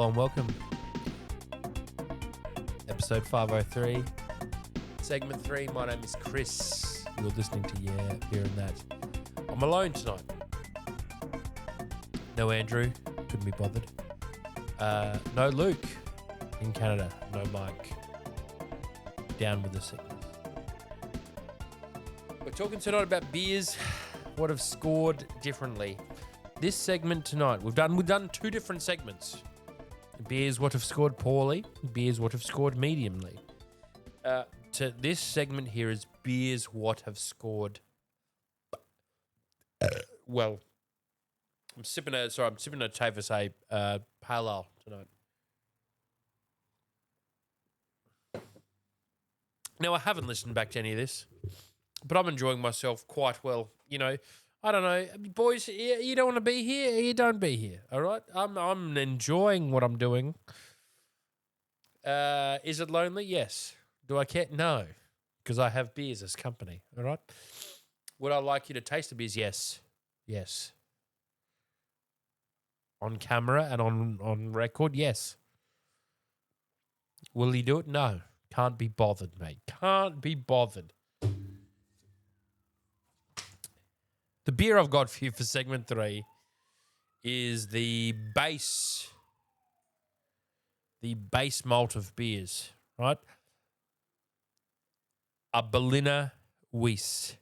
Hello and welcome. Episode 503, segment 3. My name is Chris. You're listening to Yeah, Beer and That. I'm alone tonight. No Andrew, couldn't be bothered. No Luke in Canada. No Mike. Down with the sickness. We're talking tonight about beers, what have scored differently. This segment tonight, we've done two different segments. Beers what have scored poorly, beers what have scored mediumly. To this segment here is beers what have scored well. I'm sipping a Weisse pale ale tonight. Now I haven't listened back to any of this, but I'm enjoying myself quite well. You know, I don't know, boys. You don't want to be here, you don't be here. All right, I'm enjoying what I'm doing. Is it lonely? Yes. Do I care? No, because I have beers as company. All right. Would I like you to taste the beers? Yes. Yes. On camera and on record? Yes. Will he do it? No. Can't be bothered, mate. Can't be bothered. The beer I've got for you for segment 3 is the base malt of beers, right? A Berliner Weisse.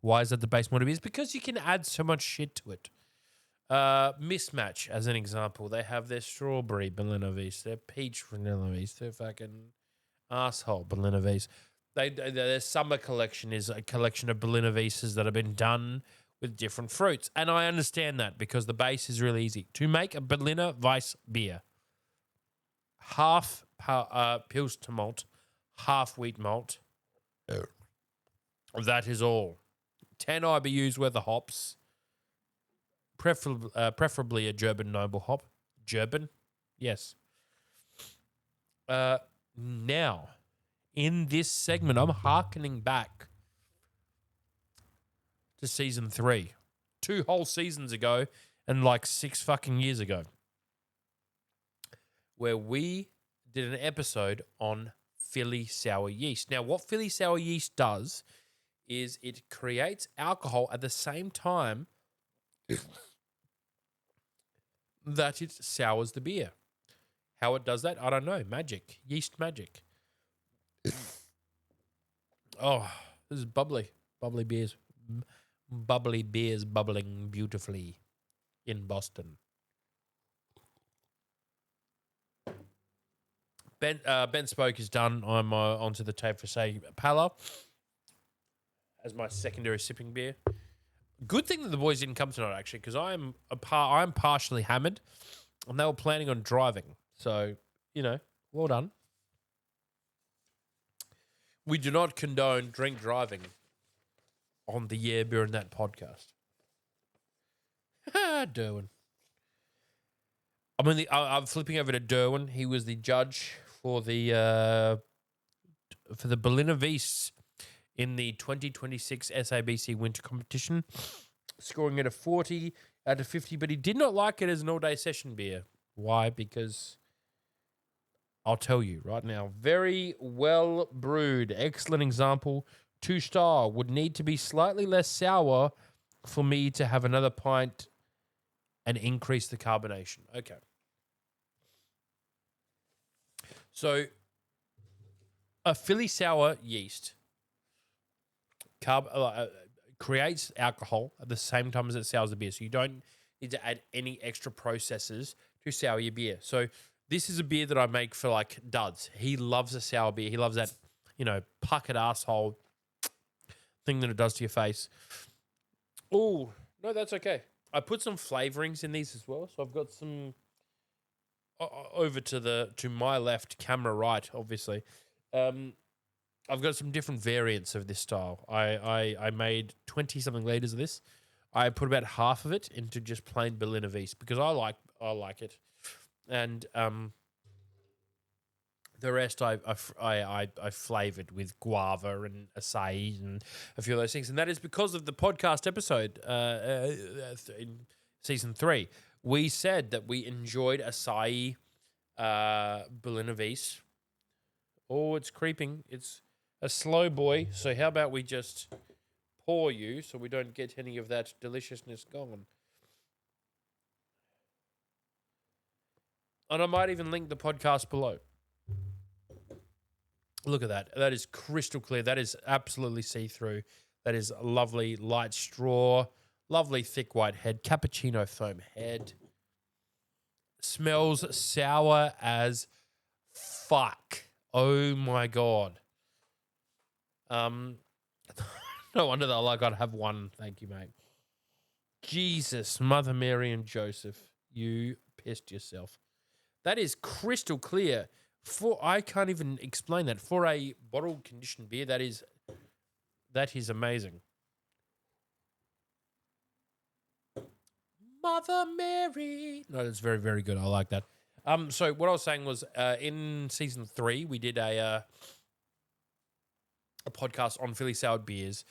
Why is that the base malt of beers? Because you can add so much shit to it. Mismatch, as an example. They have their strawberry Berliner Weisse, their peach vanilla Weisse, their fucking asshole Berliner Weisse. Their summer collection is a collection of Berliner Weisses that have been done with different fruits. And I understand that because the base is really easy. To make a Berliner Weisse beer, half Pilsner malt, half wheat malt. That is all. 10 IBUs worth of hops. Preferably a German noble hop. German? Yes. Now, in this segment, I'm hearkening back to season 3. 2 whole seasons ago and like 6 fucking years ago. Where we did an episode on Philly sour yeast. Now, what Philly sour yeast does is it creates alcohol at the same time that it sours the beer. How it does that, I don't know. Magic. Yeast magic. Oh, this is bubbly. Bubbly beers. Bubbly beers bubbling beautifully in Boston. Ben Spoke is done. I'm onto the Weisse pale ale as my secondary sipping beer. Good thing that the boys didn't come tonight, actually, because I'm partially hammered, and they were planning on driving. So, you know, well done. We do not condone drink driving on the Yeah, Beer and That podcast. Derwin. I'm flipping over to Derwin. He was the judge for the Berliner Weisse in the 2026 SABC Winter Competition, scoring it a 40 out of 50, but he did not like it as an all-day session beer. Why? Because I'll tell you right now. Very well brewed. Excellent example. 2-star. Would need to be slightly less sour for me to have another pint and increase the carbonation. Okay. So, a Philly sour yeast creates alcohol at the same time as it sours the beer. So you don't need to add any extra processes to sour your beer. So this is a beer that I make for like Duds. He loves a sour beer. He loves that, puckered asshole thing that it does to your face. Oh, no, that's okay. I put some flavorings in these as well. So I've got some over to my left, camera right, obviously. I've got some different variants of this style. I made 20-something liters of this. I put about half of it into just plain Berliner Weisse because I like it, and the rest I flavored with guava and acai and a few of those things, and that is because of the podcast episode in season 3 we said that we enjoyed acai Berliner Weisse. Oh, it's creeping. It's a slow boy. So how about we just pour you so we don't get any of that deliciousness gone? And I might even link the podcast below. Look at that. That is crystal clear. That is absolutely see-through. That is a lovely light straw. Lovely thick white head. Cappuccino foam head. Smells sour as fuck. Oh my God. No wonder that I gotta have one. Thank you, mate. Jesus, Mother Mary and Joseph, you pissed yourself. That is crystal clear. I can't even explain that. For a bottled conditioned beer, that is amazing. Mother Mary. No, that's very, very good. I like that. So what I was saying was, in season 3, we did a podcast on Philly soured beers.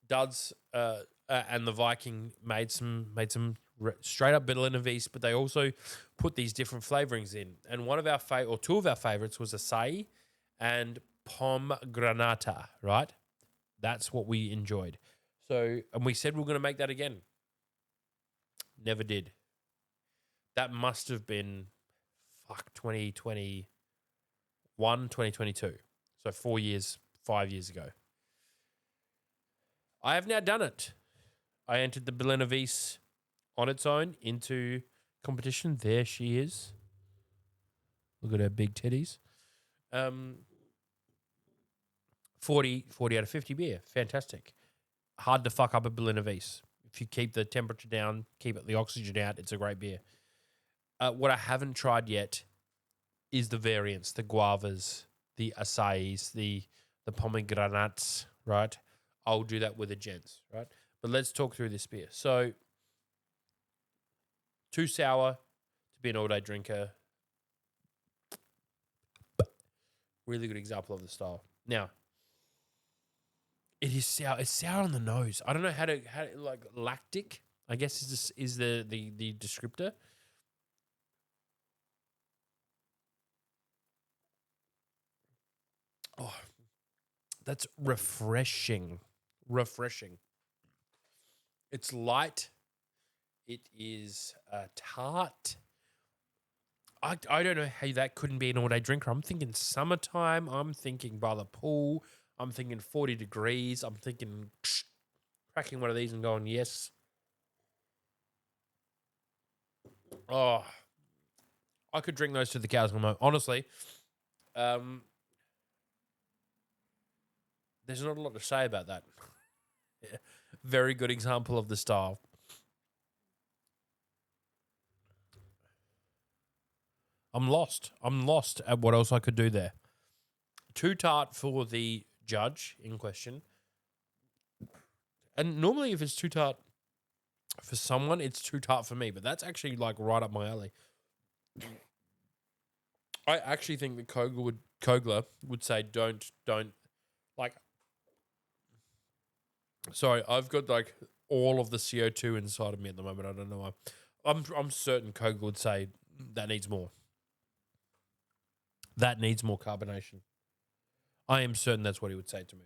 Duds and the Viking made some straight up Berliner Weisse, but they also put these different flavorings in. And one of our two of our favorites was acai and pomegranate, right? That's what we enjoyed. So, and we said we are going to make that again. Never did. That must have been 2021, 2022. So 5 years ago. I have now done it. I entered the Berliner Weisse on its own into competition. There she is. Look at her big titties. 40 out of 50 beer. Fantastic. Hard to fuck up a Berliner Weisse. If you keep the temperature down, keep the oxygen out, it's a great beer. What I haven't tried yet is the variants, the guavas, the acais, the pomegranates, right? I'll do that with the gents, right? But let's talk through this beer. So, too sour to be an all-day drinker. Really good example of the style. Now, it is sour. It's sour on the nose. I don't know how to like lactic, I guess is the descriptor. Oh, that's refreshing. Refreshing. It's light. It is tart. I don't know how that couldn't be an all-day drinker. I'm thinking summertime. I'm thinking by the pool. I'm thinking 40 degrees. I'm thinking cracking one of these and going, yes. Oh, I could drink those to the cows come home. Honestly, there's not a lot to say about that. Very good example of the style. I'm lost. I'm lost at what else I could do there. Too tart for the judge in question. And normally if it's too tart for someone, it's too tart for me. But that's actually like right up my alley. I actually think that Kogler would say don't like. Sorry, I've got like all of the CO2 inside of me at the moment. I don't know why. I'm certain Kogler would say that needs more. That needs more carbonation. I am certain that's what he would say to me.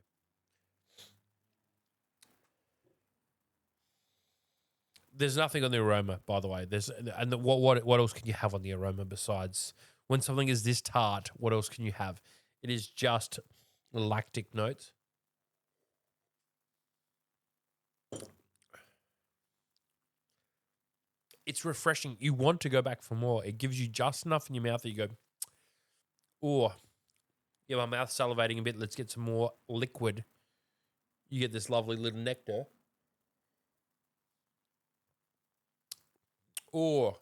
There's nothing on the aroma, by the way. What else can you have on the aroma besides when something is this tart? What else can you have? It is just lactic notes. It's refreshing. You want to go back for more. It gives you just enough in your mouth that you go, oh, yeah, my mouth's salivating a bit. Let's get some more liquid. You get this lovely little nectar. Oh,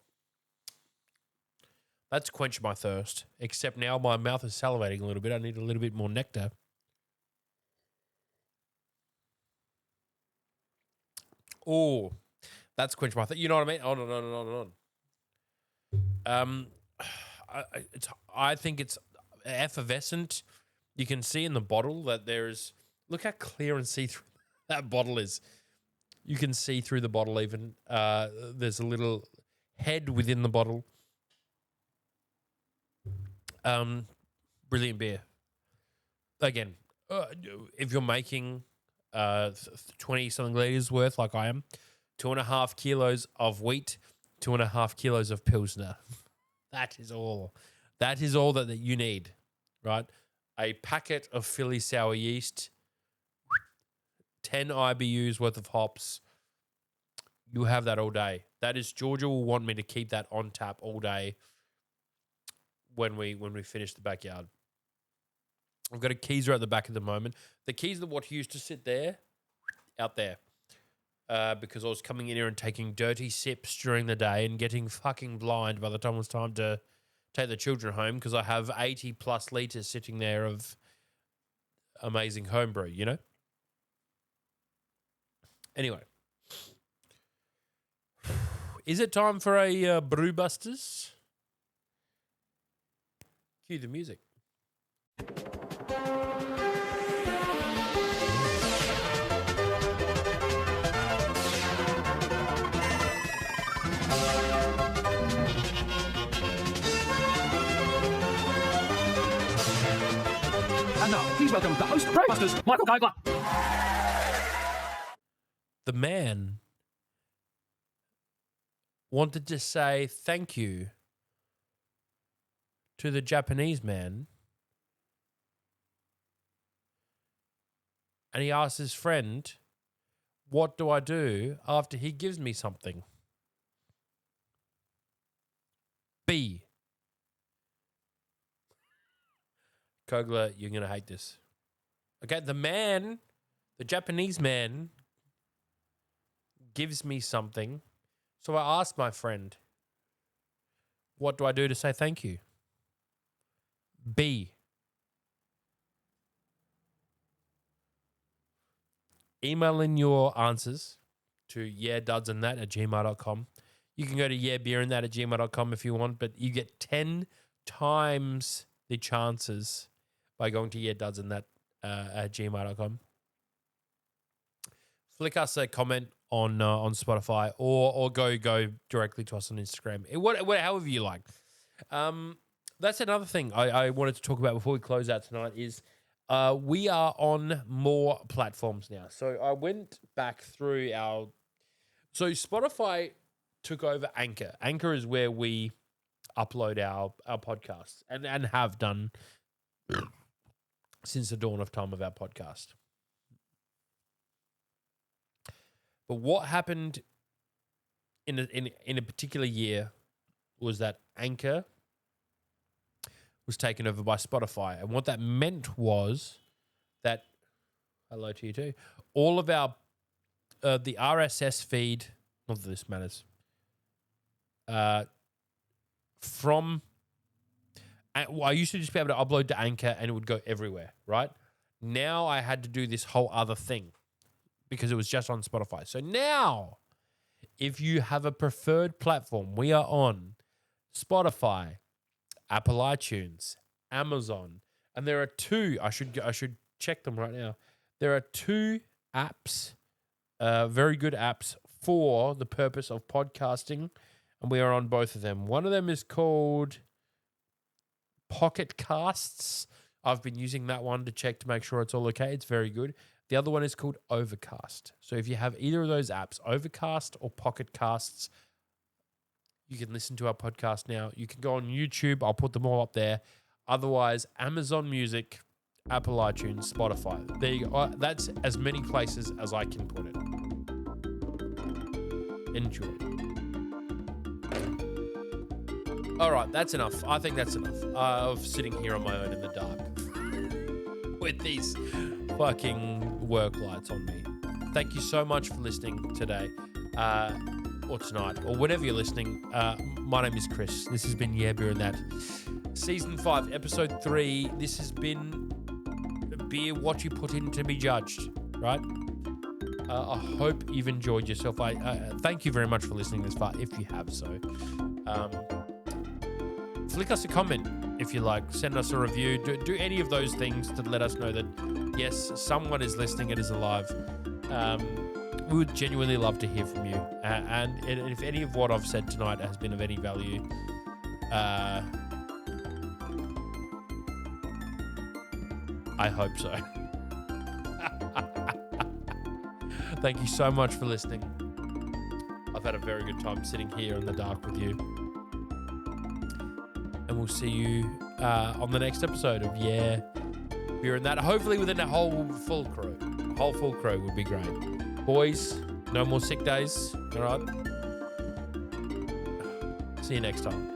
that's quenched my thirst. Except now my mouth is salivating a little bit. I need a little bit more nectar. Oh, that's quenched my thirst. You know what I mean? On and on and on and on. I think it's effervescent. You can see in the bottle that there's... Look how clear and see-through that bottle is. You can see through the bottle even. There's a little head within the bottle. Brilliant beer. Again, if you're making 20 something liters worth, like I am, 2.5 kilos of wheat, 2.5 kilos of Pilsner. That is all. That is all that you need, right? A packet of Philly sour yeast, 10 IBUs worth of hops. You have that all day. That is, Georgia will want me to keep that on tap all day when we finish the backyard. I've got a keezer at the back at the moment. The keys are what used to sit there, out there. Because I was coming in here and taking dirty sips during the day and getting fucking blind by the time it was time to take the children home, because I have 80 plus litres sitting there of amazing homebrew, you know? Anyway. Is it time for a Brew Busters? Cue the music. And now, please welcome the host of Brew Busters, Michael Geigler. The man wanted to say thank you to the Japanese man, and he asked his friend, what do I do after he gives me something? B. Kogler, you're going to hate this. Okay, the Japanese man gives me something. So I asked my friend, what do I do to say thank you? B. Email in your answers to yeahdudsandthat@gmail.com. You can go to yeahbeerandthat@gmail.com if you want, but you get 10 times the chances by going to yeahdudsandthat@gmail.com. Flick us a comment on Spotify, or go directly to us on Instagram. However you like. That's another thing I wanted to talk about before we close out tonight is we are on more platforms now. So I went back through So Spotify took over Anchor. Anchor is where we upload our podcasts and have done since the dawn of time of our podcast. But what happened in a particular year was that Anchor was taken over by Spotify. And what that meant was that, hello to you too, all of our, the RSS feed, not that this matters, I used to just be able to upload to Anchor and it would go everywhere, right? Now I had to do this whole other thing because it was just on Spotify. So now, if you have a preferred platform, we are on Spotify, Apple iTunes, Amazon, and there are two. I should check them right now. There are two apps, very good apps for the purpose of podcasting, and we are on both of them. One of them is called Pocket Casts. I've been using that one to check to make sure it's all okay. It's very good. The other one is called Overcast. So if you have either of those apps, Overcast or Pocket Casts, you can listen to our podcast now. You can go on YouTube. I'll put them all up there. Otherwise, Amazon Music, Apple iTunes, Spotify. There you go. That's as many places as I can put it. Enjoy. All right, that's enough. I think that's enough of sitting here on my own in the dark with these fucking work lights on me. Thank you so much for listening today. Or tonight, or whenever you're listening. My name is Chris. This has been Yeah, Beer and That. Season 5, Episode 3. This has been Beer, What You Put In to Be Judged, right? I hope you've enjoyed yourself. Thank you very much for listening this far, if you have so. Flick us a comment if you like. Send us a review. Do any of those things to let us know that, yes, someone is listening, it is alive. we would genuinely love to hear from you. And if any of what I've said tonight has been of any value, I hope so. Thank you so much for listening. I've had a very good time sitting here in the dark with you. And we'll see you on the next episode of Yeah, Beer and That. Hopefully within a whole full crew. A whole full crew would be great. Boys, no more sick days. All right. See you next time.